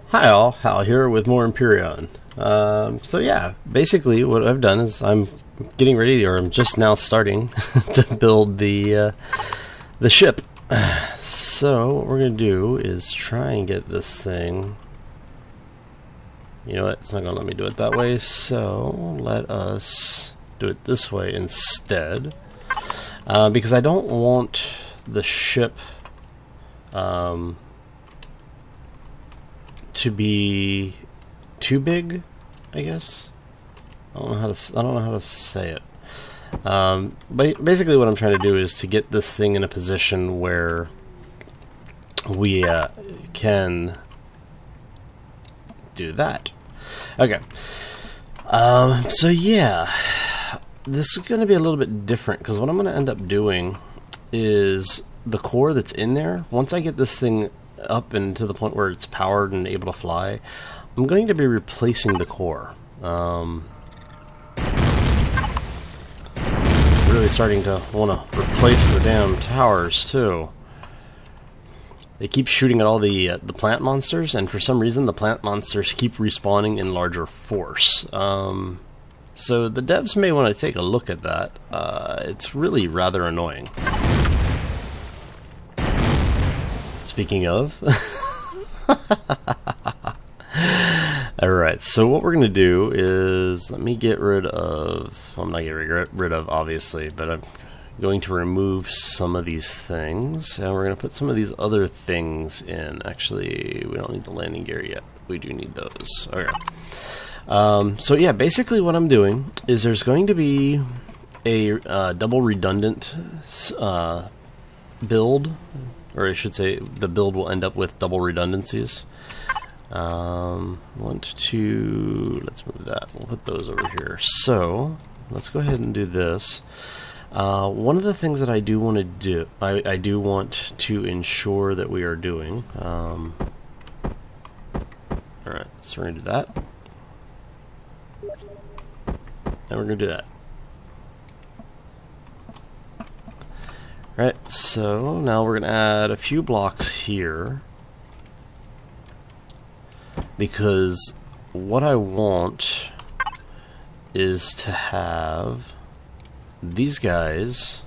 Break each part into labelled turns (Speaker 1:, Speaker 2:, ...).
Speaker 1: Hi all, Hal here with more Empyrion. So yeah, basically what I've done is I'm getting ready, or I'm just now starting to build the ship. So what we're gonna do is try and get this thing. You know what? It's not gonna let me do it that way. So let us do it this way instead, because I don't want the ship to be too big, I guess. I don't know how to say it. But basically, what I'm trying to do is to get this thing in a position where we can do that. Okay. So yeah, this is going to be a little bit different because what I'm going to end up doing is the core that's in there. Once I get this thing up and to the point where it's powered and able to fly, I'm going to be replacing the core. Really starting to want to replace the damn towers too. They keep shooting at all the plant monsters, and for some reason the plant monsters keep respawning in larger force. So the devs may want to take a look at that. It's really rather annoying. Speaking of, alright, so what we're going to do is, let me get rid of, well, I'm not getting rid of obviously, but I'm going to remove some of these things, and we're going to put some of these other things in. Actually, we don't need the landing gear yet. We do need those. Okay. So yeah, basically what I'm doing is there's going to be a double redundant build, or I should say the build will end up with double redundancies. Let's move that. We'll put those over here. So let's go ahead and do this. One of the things that I do want to do, I do want to ensure that we are doing. Alright, so we're going to do that. And we're going to do that. Right, so now we're going to add a few blocks here, because what I want is to have these guys.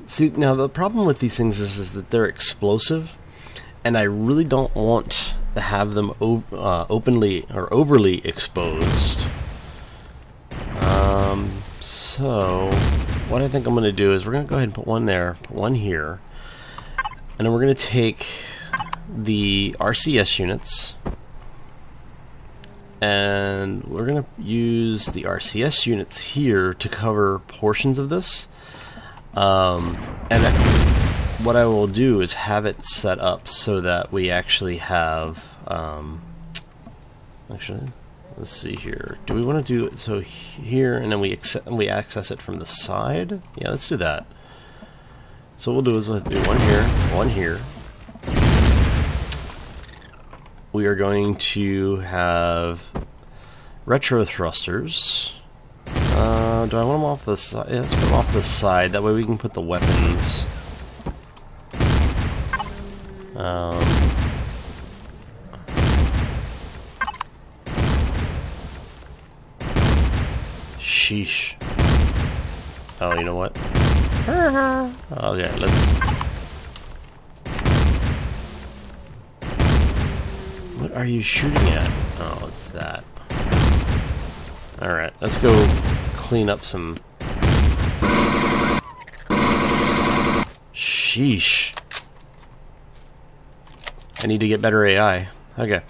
Speaker 1: See, now the problem with these things is that they're explosive, and I really don't want to have them openly or overly exposed. So what I think I'm going to do is we're going to go ahead and put one there, put one here, and then we're going to take the RCS units, and we're going to use the RCS units here to cover portions of this. What I will do is have it set up so that we actually have, actually, let's see here. Do we want to do it so here, and then we access it from the side? Yeah, let's do that. So what we'll do is we'll do one here, one here. We are going to have retro thrusters. Do I want them off the side? Yeah, let's put them off the side. That way we can put the weapons. Sheesh. Oh, you know what? Okay, let's... What are you shooting at? Oh, it's that. Alright, let's go clean up some... Sheesh. I need to get better AI. Okay.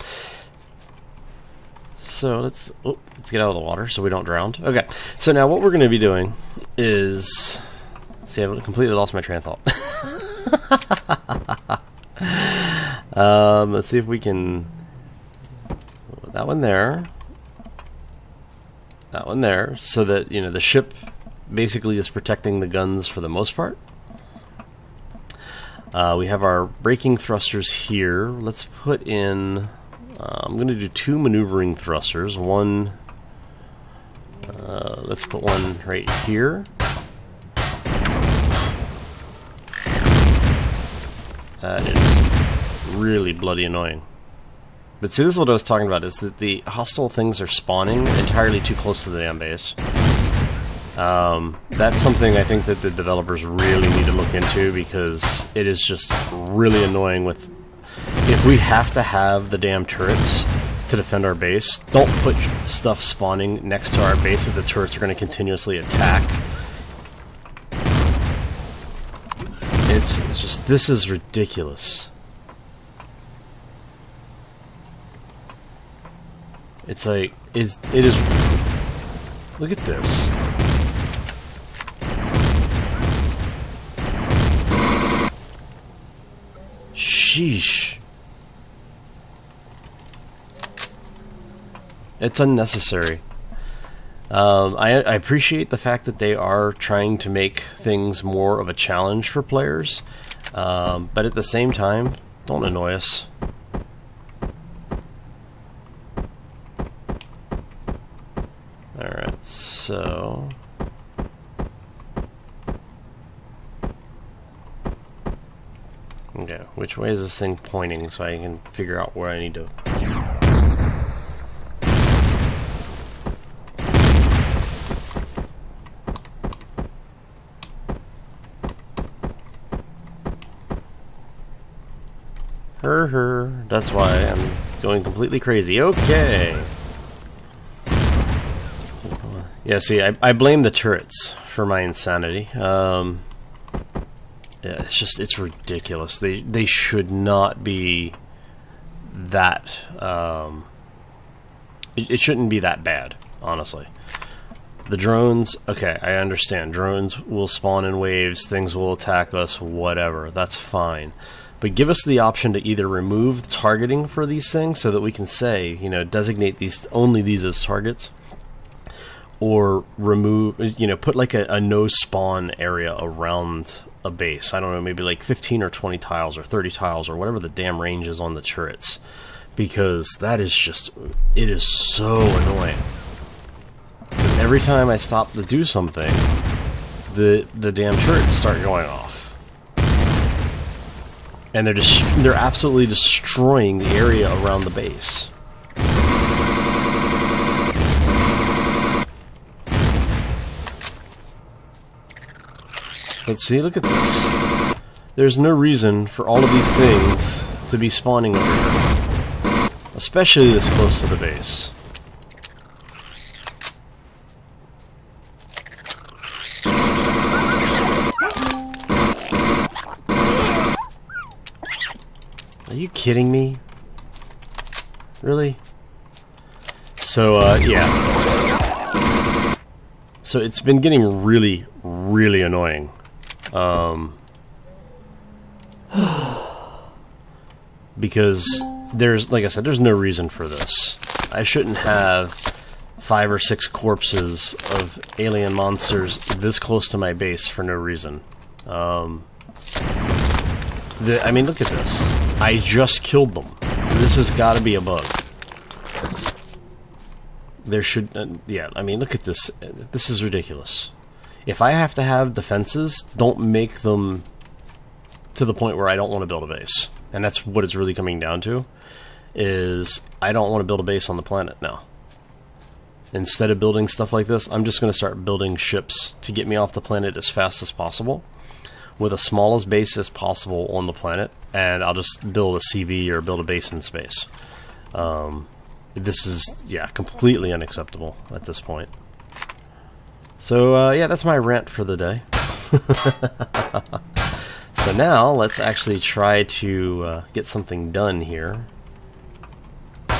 Speaker 1: So let's get out of the water so we don't drown. Okay, so now what we're going to be doing is... See, I've completely lost my train of thought. Let's see if we can... That one there. That one there. So that, you know, the ship basically is protecting the guns for the most part. We have our braking thrusters here. Let's put in... I'm going to do two maneuvering thrusters. One... let's put one right here. That is really bloody annoying. But see, this is what I was talking about, is that the hostile things are spawning entirely too close to the damn base. That's something I think that the developers really need to look into, because it is just really annoying with... If we have to have the damn turrets to defend our base, don't put stuff spawning next to our base that the turrets are going to continuously attack. It's just... This is ridiculous. It's like... It is... Look at this. Sheesh. It's unnecessary. I appreciate the fact that they are trying to make things more of a challenge for players, but at the same time, don't annoy us. Alright, so... Okay, which way is this thing pointing so I can figure out where I need to... That's why I'm going completely crazy. Okay! Yeah, see, I blame the turrets for my insanity. Yeah, it's ridiculous. They should not be that, it shouldn't be that bad, honestly. The drones, okay, I understand. Drones will spawn in waves, things will attack us, whatever, that's fine. But give us the option to either remove targeting for these things so that we can say, you know, designate only these as targets, or remove, you know, put like a no spawn area around a base. I don't know, maybe like 15 or 20 tiles or 30 tiles or whatever the damn range is on the turrets, because that is just, it is so annoying. Because every time I stop to do something, the damn turrets start going off. And they're absolutely destroying the area around the base. Let's see, look at this. There's no reason for all of these things to be spawning over here, especially this close to the base. Are you kidding me? Really? So, yeah. So it's been getting really, really annoying. Because there's, like I said, there's no reason for this. I shouldn't have 5 or 6 corpses of alien monsters this close to my base for no reason. I mean, look at this. I just killed them. This has got to be a bug. There should... yeah, I mean, look at this. This is ridiculous. If I have to have defenses, don't make them to the point where I don't want to build a base. And that's what it's really coming down to, is I don't want to build a base on the planet now. Instead of building stuff like this, I'm just going to start building ships to get me off the planet as fast as possible, with the smallest base as possible on the planet, and I'll just build a CV or build a base in space. This is, yeah, completely unacceptable at this point. So, yeah, that's my rant for the day. So now, let's actually try to get something done here.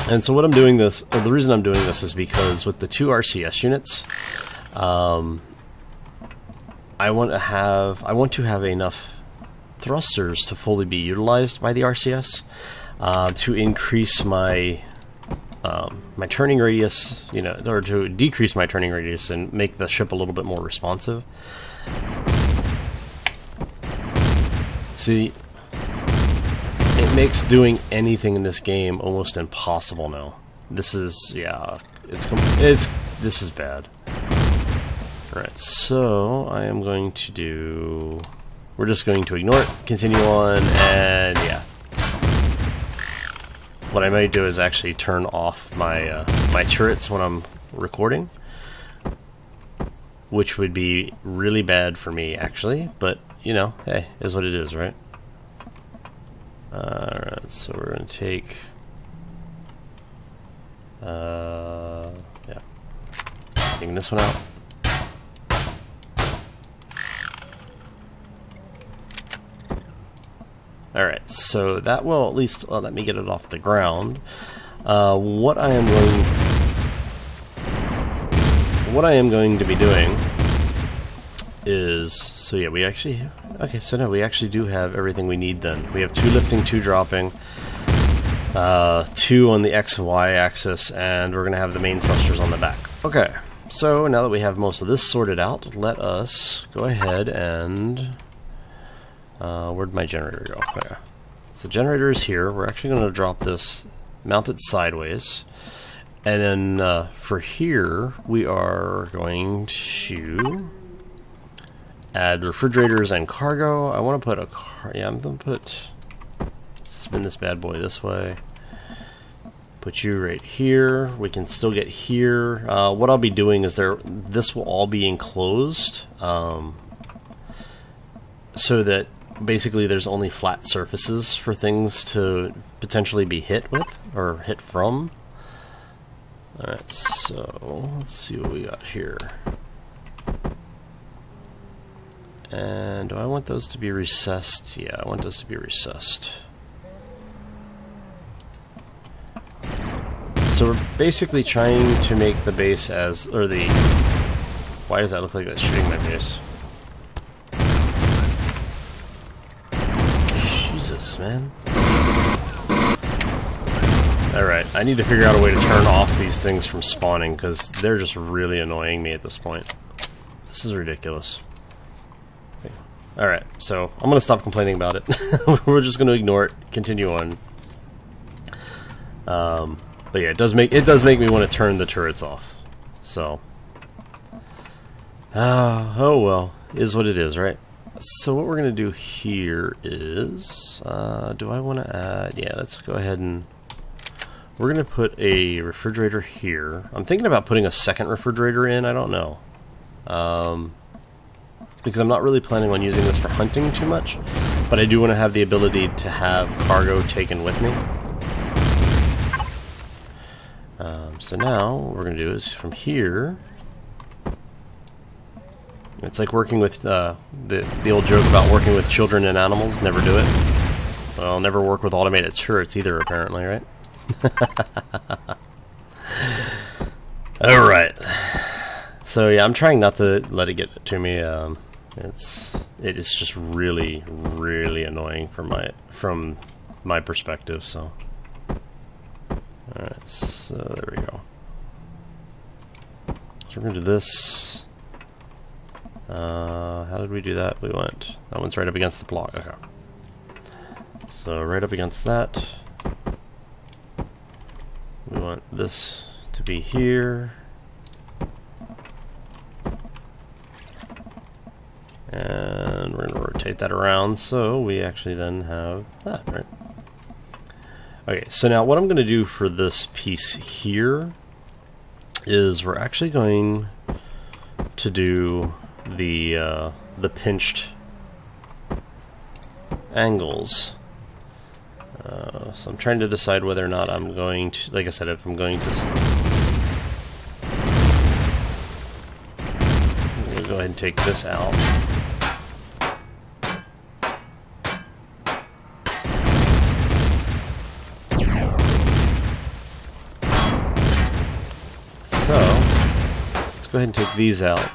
Speaker 1: And so what I'm doing this, or the reason I'm doing this is because with the 2 RCS units, I want to have enough thrusters to fully be utilized by the RCS to increase my my turning radius, you know, or to decrease my turning radius and make the ship a little bit more responsive. See, it makes doing anything in this game almost impossible now. This is, yeah, this is bad. Alright, so I am going to do... We're just going to ignore it, continue on, and what I may do is actually turn off my my turrets when I'm recording, which would be really bad for me actually, but you know, hey, is what it is, right? Alright, so we're gonna take yeah, taking this one out. Alright, so that will at least let me get it off the ground. What I am going to be doing is, so yeah, we actually, okay, so no, we actually do have everything we need then. We have 2 lifting, 2 dropping, 2 on the X and Y axis, and we're going to have the main thrusters on the back. Okay, so now that we have most of this sorted out, let us go ahead and... where'd my generator go? Okay. So the generator is here. We're actually going to drop this, mount it sideways. And then for here, we are going to add refrigerators and cargo. I want to put a yeah, I'm going to put, spin this bad boy this way. Put you right here. We can still get here. What I'll be doing is this will all be enclosed, so that basically there's only flat surfaces for things to potentially be hit with, or hit from. Alright, so let's see what we got here. And do I want those to be recessed? Yeah, I want those to be recessed. So we're basically trying to make the base as, or the, why does that look like that's shooting my base? Jesus, man. Alright, I need to figure out a way to turn off these things from spawning, because they're just really annoying me at this point. This is ridiculous. Okay. Alright, so I'm going to stop complaining about it. We're just going to ignore it, continue on. But yeah, it does make me want to turn the turrets off. So, oh well, is what it is, right? So what we're going to do here is, do I want to add, yeah, let's go ahead and, we're going to put a refrigerator here. I'm thinking about putting a second refrigerator in, I don't know. Because I'm not really planning on using this for hunting too much, but I do want to have the ability to have cargo taken with me. So now, what we're going to do is, from here, it's like working with, the old joke about working with children and animals, never do it. Well, never work with automated turrets either, apparently, right? Alright. So yeah, I'm trying not to let it get to me. It is just really, really annoying from my perspective, so. Alright, so there we go. So we're gonna do this. How did we do that? We went, that one's right up against the block. Okay. So right up against that. We want this to be here. And we're going to rotate that around so we actually then have that, right? Okay, so now what I'm going to do for this piece here is we're actually going to do the pinched angles. So I'm trying to decide whether or not I'm going to, like I said, if I'm going to, I'm going to go ahead and take this out. So, let's go ahead and take these out.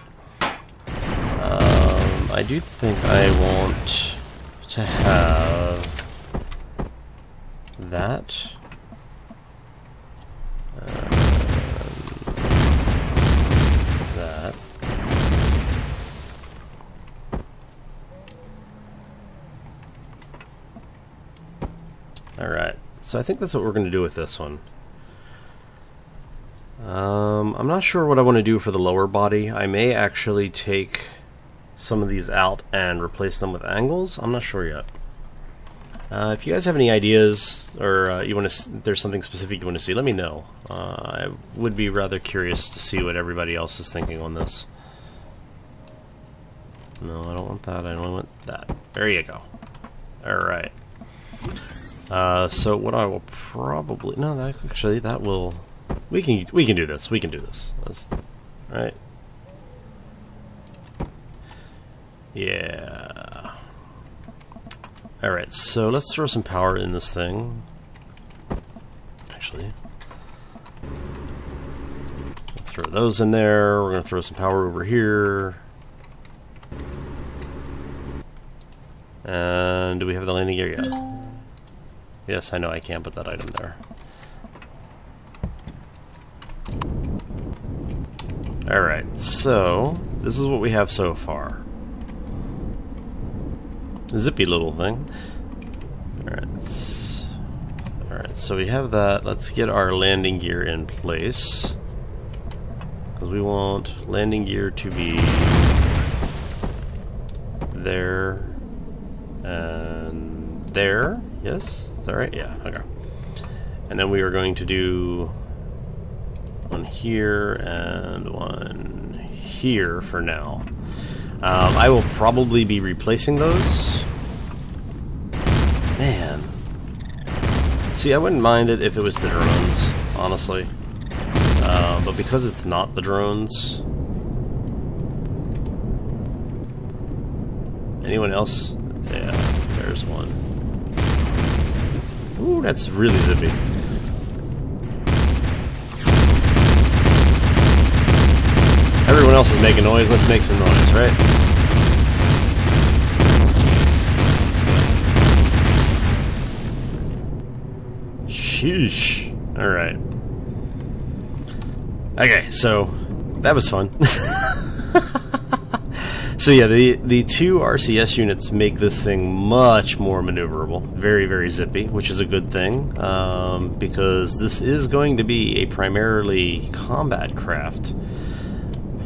Speaker 1: I do think I want to have that. That. Alright, so I think that's what we're going to do with this one. I'm not sure what I want to do for the lower body. I may actually take some of these out and replace them with angles. I'm not sure yet. If you guys have any ideas, or you want to, there's something specific you want to see, let me know. I would be rather curious to see what everybody else is thinking on this. No, I don't want that. I only want that. There you go. All right. So what I will probably actually that will we can do this. We can do this. That's right. Yeah. All right. So let's throw some power in this thing. Actually, throw those in there. We're gonna throw some power over here. And do we have the landing gear? Yeah. Yes, I know I can't put that item there. Alright, so this is what we have so far. Zippy little thing. Alright, so we have that. Let's get our landing gear in place. Because we want landing gear to be there. And there, yes? Is that right? Yeah, okay. And then we are going to do one here and one here for now. I will probably be replacing those. Man. See, I wouldn't mind it if it was the drones, honestly. But because it's not the drones... Anyone else? Yeah, there's one. Ooh, that's really zippy. Everyone else is making noise, let's make some noise, right? Sheesh. Alright. Okay, so that was fun. So yeah, the two RCS units make this thing much more maneuverable. Very, very zippy, which is a good thing, because this is going to be a primarily combat craft.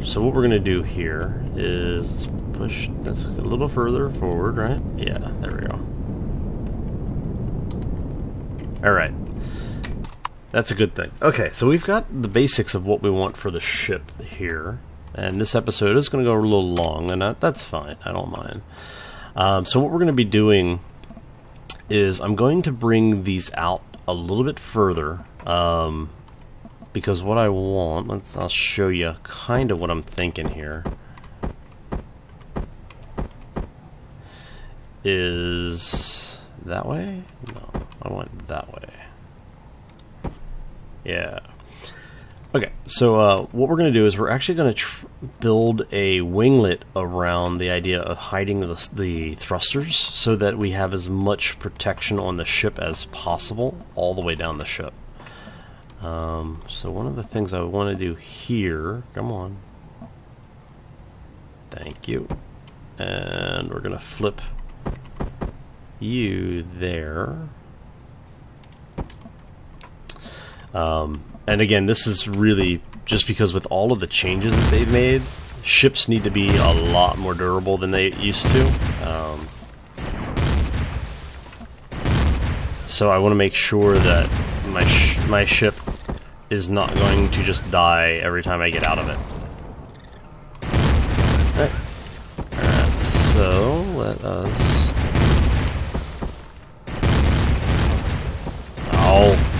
Speaker 1: So what we're going to do here is push this a little further forward, right? Yeah, there we go. Alright. That's a good thing. Okay, so we've got the basics of what we want for the ship here. And this episode is going to go a little long, and that's fine. I don't mind. So what we're going to be doing is I'm going to bring these out a little bit further, because what I want, I'll show you kind of what I'm thinking here, is that way? No, I want it that way. Yeah. Okay, so what we're going to do is we're actually going to build a winglet around the idea of hiding the thrusters so that we have as much protection on the ship as possible all the way down the ship. So one of the things I want to do here, come on, thank you, and we're going to flip you there. And again, this is really just because with all of the changes that they've made, ships need to be a lot more durable than they used to. So I want to make sure that my ship is not going to just die every time I get out of it. Alright, so let us... Oh!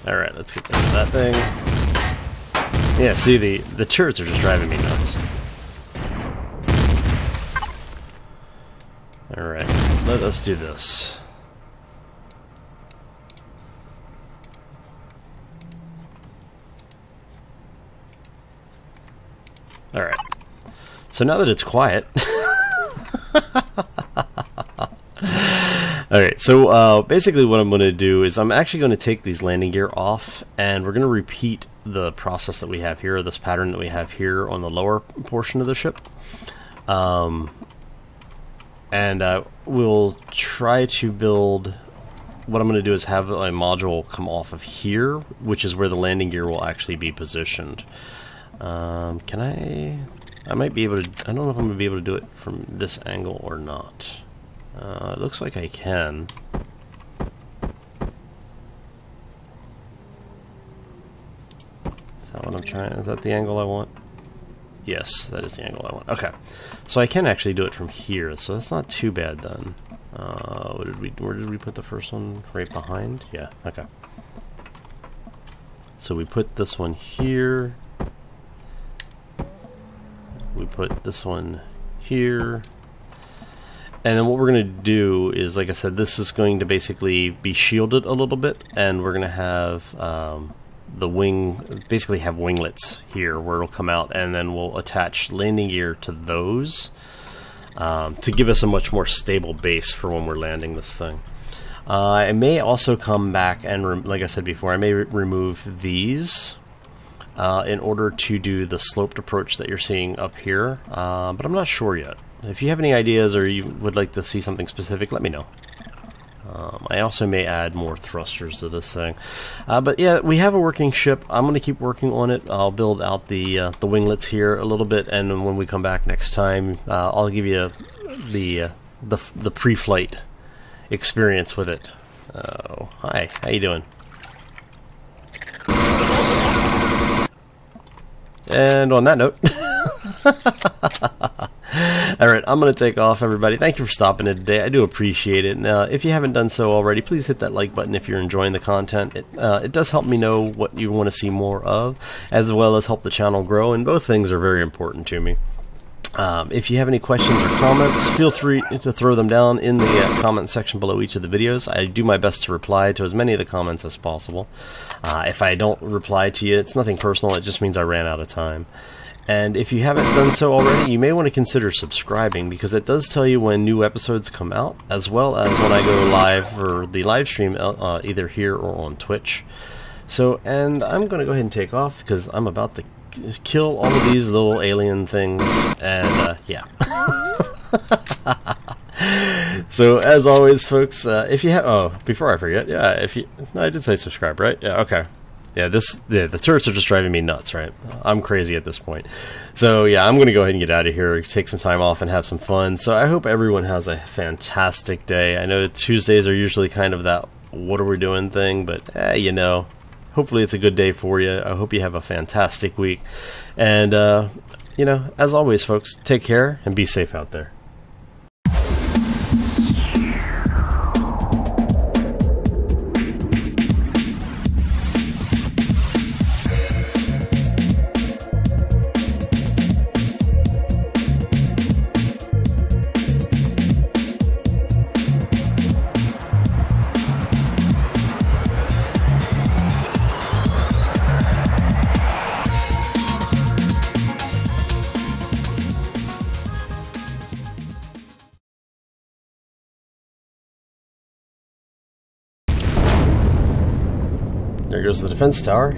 Speaker 1: Alright, let's get rid of that thing. Yeah, see, the turrets are just driving me nuts. Alright, let us do this. Alright. So now that it's quiet... Alright, so basically what I'm going to do is I'm actually going to take these landing gear off, and we're going to repeat the process that we have here, this pattern that we have here on the lower portion of the ship. And we'll try to build... What I'm going to do is have a module come off of here, which is where the landing gear will actually be positioned. Can I... I might be able to, I don't know if I'm going to be able to do it from this angle or not. It looks like I can. Is that what I'm trying? Is that the angle I want? Yes, that is the angle I want. Okay. So I can actually do it from here, so that's not too bad then. Where did we put the first one? Right behind? Yeah, okay. So we put this one here. We put this one here. And then what we're going to do is, like I said, this is going to basically be shielded a little bit, and we're going to have the wing, basically have winglets here where it'll come out, and then we'll attach landing gear to those to give us a much more stable base for when we're landing this thing. I may also come back and, like I said before, I may remove these in order to do the sloped approach that you're seeing up here, but I'm not sure yet. If you have any ideas or you would like to see something specific, let me know. I also may add more thrusters to this thing. But yeah, we have a working ship. I'm going to keep working on it. I'll build out the winglets here a little bit, and then when we come back next time, I'll give you the pre-flight experience with it. Oh, hi. How you doing? And on that note, alright, I'm going to take off, everybody. Thank you for stopping in today. I do appreciate it. Now, if you haven't done so already, please hit that like button if you're enjoying the content. It does help me know what you want to see more of, as well as help the channel grow, and both things are very important to me. If you have any questions or comments, feel free to throw them down in the comment section below each of the videos. I do my best to reply to as many of the comments as possible. If I don't reply to you, it's nothing personal, it just means I ran out of time. And if you haven't done so already, you may want to consider subscribing, because it does tell you when new episodes come out, as well as when I go live for the live stream, either here or on Twitch. So, and I'm going to go ahead and take off, because I'm about to kill all of these little alien things, and yeah. So as always, folks, if you have, before I forget, yeah, if you, I did say subscribe, right? Yeah, okay. Yeah, the turrets are just driving me nuts, right? I'm crazy at this point. So yeah, I'm gonna go ahead and get out of here, take some time off and have some fun. So I hope everyone has a fantastic day. I know Tuesdays are usually kind of that what are we doing thing, but you know, hopefully it's a good day for you. I hope you have a fantastic week. And, you know, as always, folks, take care and be safe out there. There goes the defense tower.